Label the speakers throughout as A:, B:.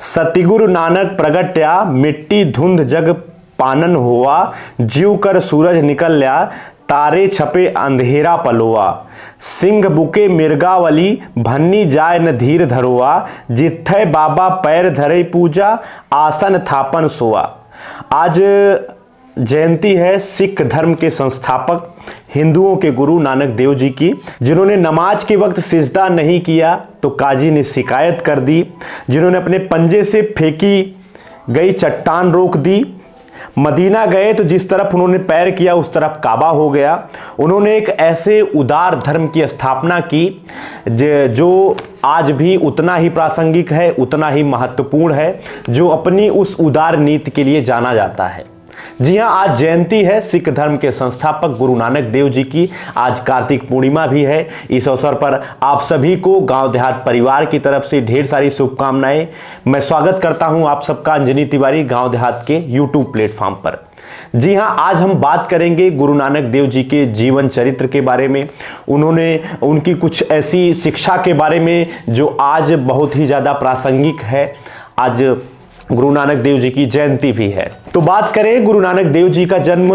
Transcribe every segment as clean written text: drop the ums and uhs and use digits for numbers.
A: सतिगुरु नानक प्रगट्या मिट्टी धुंध जग पानन हुआ। जीव कर सूरज निकल लिया तारे छपे अंधेरा पलोआ। सिंह बुके मिर्गावली भन्नी जाय न धीर धरोआ। जित्थै बाबा पैर धरे पूजा आसन थापन सोआ। आज जयंती है सिख धर्म के संस्थापक हिंदुओं के गुरु नानक देव जी की, जिन्होंने नमाज के वक्त सिजदा नहीं किया तो काजी ने शिकायत कर दी, जिन्होंने अपने पंजे से फेंकी गई चट्टान रोक दी। मदीना गए तो जिस तरफ उन्होंने पैर किया उस तरफ काबा हो गया। उन्होंने एक ऐसे उदार धर्म की स्थापना की जो आज भी उतना ही प्रासंगिक है, उतना ही महत्वपूर्ण है, जो अपनी उस उदार नीति के लिए जाना जाता है। जी हाँ, आज जयंती है सिख धर्म के संस्थापक गुरु नानक देव जी की। आज कार्तिक पूर्णिमा भी है। इस अवसर पर आप सभी को गांव देहात परिवार की तरफ से ढेर सारी शुभकामनाएं। मैं स्वागत करता हूं आप सबका अंजनी तिवारी गांव देहात के यूट्यूब प्लेटफॉर्म पर। जी हाँ, आज हम बात करेंगे गुरु नानक देव जी के जीवन चरित्र के बारे में, उनकी कुछ ऐसी शिक्षा के बारे में जो आज बहुत ही ज़्यादा प्रासंगिक है। आज गुरु नानक देव जी की जयंती भी है। तो बात करें गुरु नानक देव जी का जन्म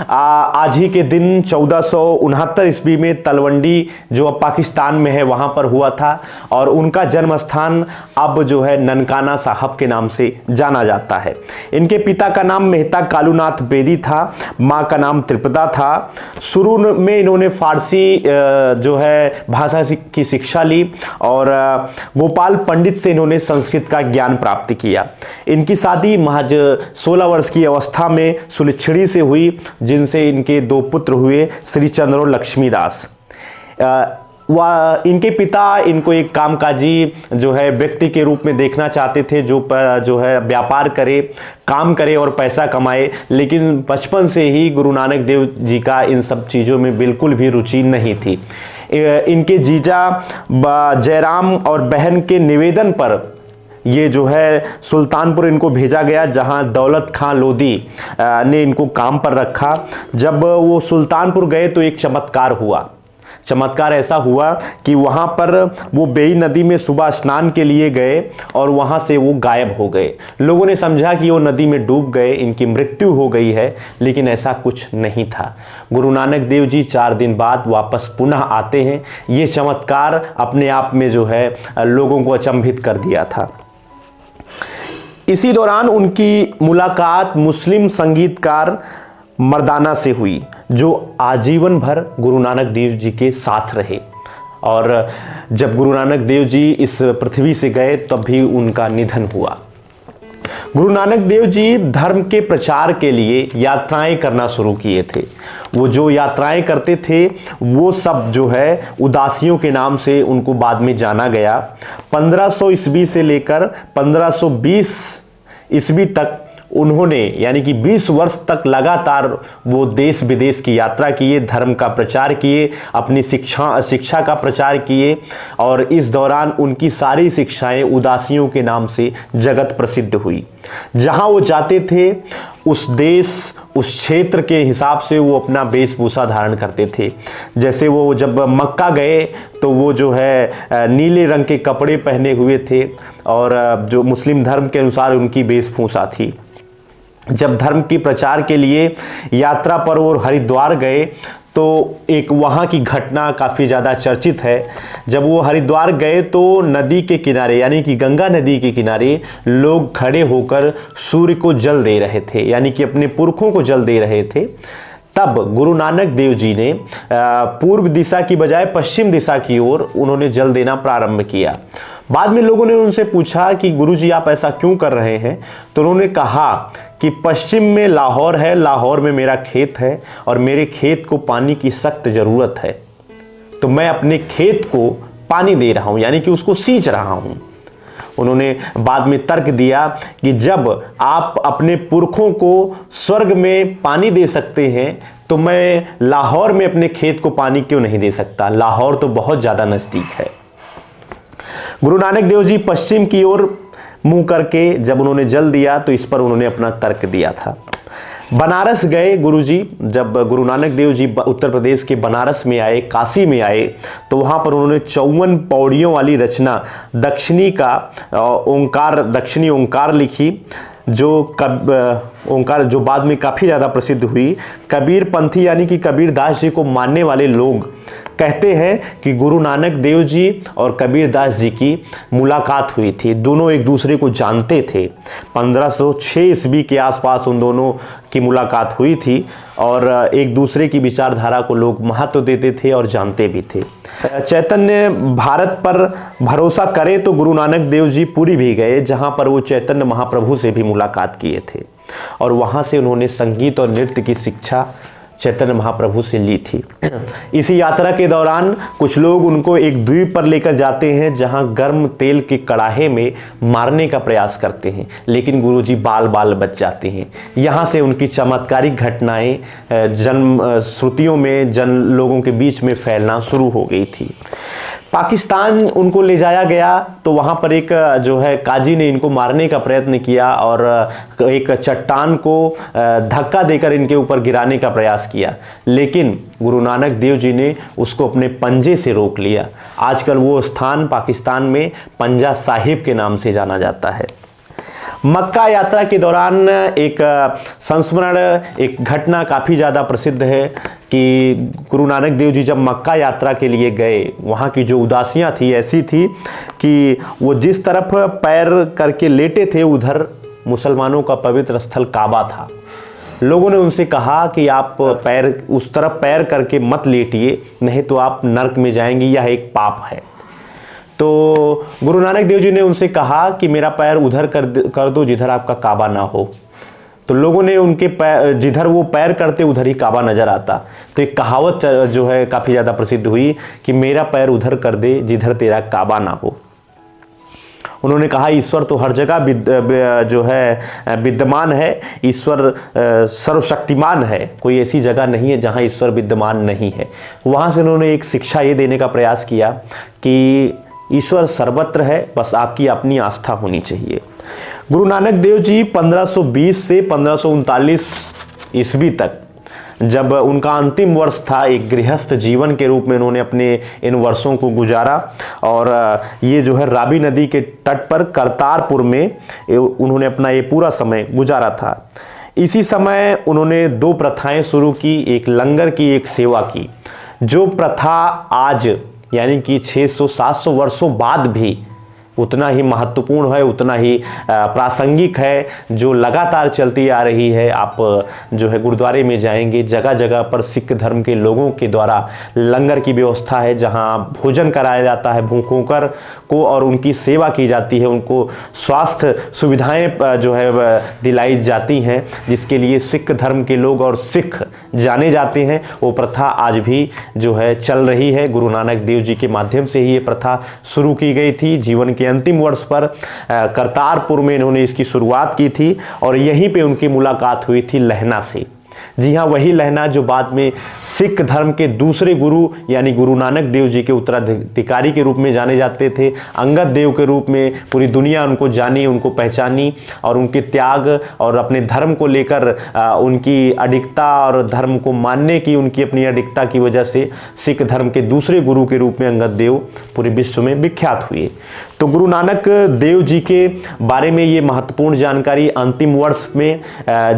A: आज ही के दिन 1469 ईस्वी में तलवंडी जो अब पाकिस्तान में है वहां पर हुआ था, और उनका जन्म स्थान अब जो है ननकाना साहब के नाम से जाना जाता है। इनके पिता का नाम मेहता कालूनाथ बेदी था, माँ का नाम त्रिपदा था। शुरू में इन्होंने फारसी जो है भाषा की शिक्षा ली और गोपाल पंडित से इन्होंने संस्कृत का ज्ञान प्राप्त किया। इनकी शादी महज 16 वर्ष की अवस्था में सुलक्षणी से हुई, जिनसे इनके 2 पुत्र हुए, श्री चंद्र और लक्ष्मीदास। इनके पिता इनको एक कामकाजी जो है व्यक्ति के रूप में देखना चाहते थे, जो है व्यापार करे, काम करे और पैसा कमाए, लेकिन बचपन से ही गुरु नानक देव जी का इन सब चीज़ों में बिल्कुल भी रुचि नहीं थी। इनके जीजा जयराम और बहन के निवेदन पर ये जो है सुल्तानपुर इनको भेजा गया, जहां दौलत खां लोधी ने इनको काम पर रखा। जब वो सुल्तानपुर गए तो एक चमत्कार हुआ। चमत्कार ऐसा हुआ कि वहाँ पर वो बेई नदी में सुबह स्नान के लिए गए और वहाँ से वो गायब हो गए। लोगों ने समझा कि वो नदी में डूब गए, इनकी मृत्यु हो गई है, लेकिन ऐसा कुछ नहीं था। गुरु नानक देव जी 4 दिन बाद वापस पुनः आते हैं। ये चमत्कार अपने आप में जो है लोगों को अचंभित कर दिया था। इसी दौरान उनकी मुलाकात मुस्लिम संगीतकार मर्दाना से हुई, जो आजीवन भर गुरु नानक देव जी के साथ रहे। और जब गुरु नानक देव जी इस पृथ्वी से गए तब भी उनका निधन हुआ। गुरु नानक देव जी धर्म के प्रचार के लिए यात्राएं करना शुरू किए थे। वो जो यात्राएं करते थे वो सब जो है उदासियों के नाम से उनको बाद में जाना गया। 1500 ईस्वी से लेकर 1520 ईस्वी तक उन्होंने यानी कि 20 वर्ष तक लगातार वो देश विदेश की यात्रा किए, धर्म का प्रचार किए, अपनी शिक्षा का प्रचार किए, और इस दौरान उनकी सारी शिक्षाएं उदासियों के नाम से जगत प्रसिद्ध हुई। जहां वो जाते थे उस देश उस क्षेत्र के हिसाब से वो अपना वेशभूषा धारण करते थे। जैसे वो जब मक्का गए तो वो जो है नीले रंग के कपड़े पहने हुए थे, और जो मुस्लिम धर्म के अनुसार उनकी वेशभूषा थी। जब धर्म की प्रचार के लिए यात्रा पर वो हरिद्वार गए तो एक वहाँ की घटना काफ़ी ज़्यादा चर्चित है। जब वो हरिद्वार गए तो नदी के किनारे यानी कि गंगा नदी के किनारे लोग खड़े होकर सूर्य को जल दे रहे थे, यानी कि अपने पुरखों को जल दे रहे थे। तब गुरु नानक देव जी ने पूर्व दिशा की बजाय पश्चिम दिशा की ओर उन्होंने जल देना प्रारंभ किया। बाद में लोगों ने उनसे पूछा कि गुरुजी आप ऐसा क्यों कर रहे हैं? तो उन्होंने कहा कि पश्चिम में लाहौर है, लाहौर में मेरा खेत है और मेरे खेत को पानी की सख्त ज़रूरत है, तो मैं अपने खेत को पानी दे रहा हूँ, यानी कि उसको सींच रहा हूँ। उन्होंने बाद में तर्क दिया कि जब आप अपने पुरखों को स्वर्ग में पानी दे सकते हैं तो मैं लाहौर में अपने खेत को पानी क्यों नहीं दे सकता? लाहौर तो बहुत ज़्यादा नज़दीक है। गुरु नानक देव जी पश्चिम की ओर मुंह करके जब उन्होंने जल दिया तो इस पर उन्होंने अपना तर्क दिया था। बनारस गए गुरुजी। जब गुरु नानक देव जी उत्तर प्रदेश के बनारस में आए, काशी में आए, तो वहाँ पर उन्होंने 54 पौड़ियों वाली रचना दक्षिणी ओंकार लिखी, जो ओंकार जो बाद में काफ़ी ज़्यादा प्रसिद्ध हुई। कबीर पंथी यानी कि कबीरदास जी को मानने वाले लोग कहते हैं कि गुरु नानक देव जी और कबीरदास जी की मुलाकात हुई थी। दोनों एक दूसरे को जानते थे। 1506 ईस्वी के आसपास उन दोनों की मुलाकात हुई थी और एक दूसरे की विचारधारा को लोग महत्व देते थे और जानते भी थे। चैतन्य भारत पर भरोसा करे तो गुरु नानक देव जी पुरी भी गए, जहां पर वो चैतन्य महाप्रभु से भी मुलाकात किए थे और वहां से उन्होंने संगीत और नृत्य की शिक्षा चैतन्य महाप्रभु से ली थी। इसी यात्रा के दौरान कुछ लोग उनको एक द्वीप पर लेकर जाते हैं, जहां गर्म तेल के कड़ाहे में मारने का प्रयास करते हैं, लेकिन गुरुजी बाल बाल बच जाते हैं। यहाँ से उनकी चमत्कारिक घटनाएं श्रुतियों में लोगों के बीच में फैलना शुरू हो गई थी। पाकिस्तान उनको ले जाया गया तो वहाँ पर एक जो है काजी ने इनको मारने का प्रयत्न किया और एक चट्टान को धक्का देकर इनके ऊपर गिराने का प्रयास किया, लेकिन गुरु नानक देव जी ने उसको अपने पंजे से रोक लिया। आजकल वो स्थान पाकिस्तान में पंजा साहिब के नाम से जाना जाता है। मक्का यात्रा के दौरान एक संस्मरण, एक घटना काफ़ी ज़्यादा प्रसिद्ध है कि गुरु नानक देव जी जब मक्का यात्रा के लिए गए, वहाँ की जो उदासियाँ थी ऐसी थी कि वो जिस तरफ पैर करके लेटे थे उधर मुसलमानों का पवित्र स्थल काबा था। लोगों ने उनसे कहा कि आप उस तरफ पैर करके मत लेटिए, नहीं तो आप नरक में जाएंगे, यह एक पाप है। तो गुरु नानक देव जी ने उनसे कहा कि मेरा पैर उधर कर दो जिधर आपका काबा ना हो। तो लोगों ने उनके पैर, जिधर वो पैर करते उधर ही काबा नजर आता। तो एक कहावत जो है काफ़ी ज़्यादा प्रसिद्ध हुई कि मेरा पैर उधर कर दे जिधर तेरा काबा ना हो। उन्होंने कहा ईश्वर तो हर जगह जो है विद्यमान है, ईश्वर सर्वशक्तिमान है, कोई ऐसी जगह नहीं है जहाँ ईश्वर विद्यमान नहीं है। वहाँ से उन्होंने एक शिक्षा ये देने का प्रयास किया कि ईश्वर सर्वत्र है, बस आपकी अपनी आस्था होनी चाहिए। गुरु नानक देव जी 1520 से 1539 ईस्वी तक, जब उनका अंतिम वर्ष था, एक गृहस्थ जीवन के रूप में उन्होंने अपने इन वर्षों को गुजारा और ये जो है रावी नदी के तट पर करतारपुर में उन्होंने अपना ये पूरा समय गुजारा था। इसी समय उन्होंने 2 प्रथाएं शुरू की, एक लंगर की, एक सेवा की। जो प्रथा आज यानी कि 600-700 वर्षों बाद भी उतना ही महत्वपूर्ण है, उतना ही प्रासंगिक है, जो लगातार चलती आ रही है। आप जो है गुरुद्वारे में जाएंगे, जगह जगह पर सिख धर्म के लोगों के द्वारा लंगर की व्यवस्था है, जहां भोजन कराया जाता है भूखों को और उनकी सेवा की जाती है, उनको स्वास्थ्य सुविधाएं जो है दिलाई जाती हैं, जिसके लिए सिख धर्म के लोग और सिख जाने जाते हैं। वो प्रथा आज भी जो है चल रही है। गुरु नानक देव जी के माध्यम से ही ये प्रथा शुरू की गई थी। जीवन के अंतिम वर्ष पर करतारपुर में इन्होंने इसकी शुरुआत की थी और यहीं पे उनकी मुलाकात हुई थी लहना से। जी हाँ, वही लहना जो बाद में सिख धर्म के दूसरे गुरु यानी गुरु नानक देव जी के उत्तराधिकारी के रूप में जाने जाते थे। अंगद देव के रूप में पूरी दुनिया उनको जानी, उनको पहचानी और उनके त्याग और अपने धर्म को लेकर उनकी अडिगता और धर्म को मानने की उनकी अपनी अडिगता की वजह से सिख धर्म के दूसरे गुरु के रूप में अंगद देव पूरे विश्व में विख्यात हुए। तो गुरु नानक देव जी के बारे में ये महत्वपूर्ण जानकारी अंतिम वर्ष में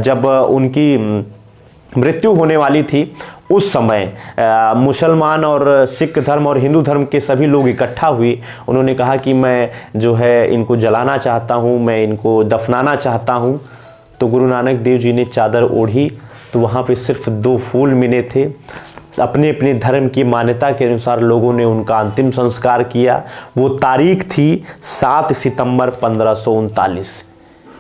A: जब उनकी मृत्यु होने वाली थी, उस समय मुसलमान और सिख धर्म और हिंदू धर्म के सभी लोग इकट्ठा हुए। उन्होंने कहा कि मैं जो है इनको जलाना चाहता हूँ, मैं इनको दफनाना चाहता हूँ। तो गुरु नानक देव जी ने चादर ओढ़ी तो वहाँ पे सिर्फ 2 फूल मिले थे। अपने अपने धर्म की मान्यता के अनुसार लोगों ने उनका अंतिम संस्कार किया। वो तारीख थी 7 सितंबर 1539।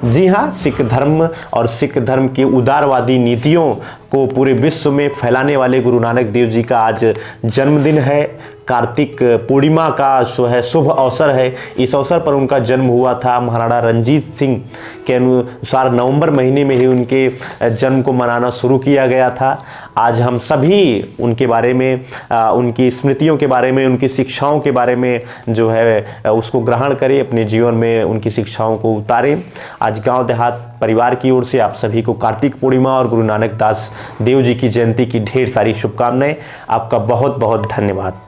A: जी हाँ, सिख धर्म और सिख धर्म की उदारवादी नीतियों को पूरे विश्व में फैलाने वाले गुरु नानक देव जी का आज जन्मदिन है। कार्तिक पूर्णिमा का जो है शुभ अवसर है। इस अवसर पर उनका जन्म हुआ था। महाराणा रणजीत सिंह के अनुसार नवंबर महीने में ही उनके जन्म को मनाना शुरू किया गया था। आज हम सभी उनके बारे में, उनकी स्मृतियों के बारे में, उनकी शिक्षाओं के बारे में जो है उसको ग्रहण करें, अपने जीवन में उनकी शिक्षाओं को उतारें। आज गांव देहात परिवार की ओर से आप सभी को कार्तिक पूर्णिमा और गुरु नानक दास देव जी की जयंती की ढेर सारी शुभकामनाएं। आपका बहुत बहुत धन्यवाद।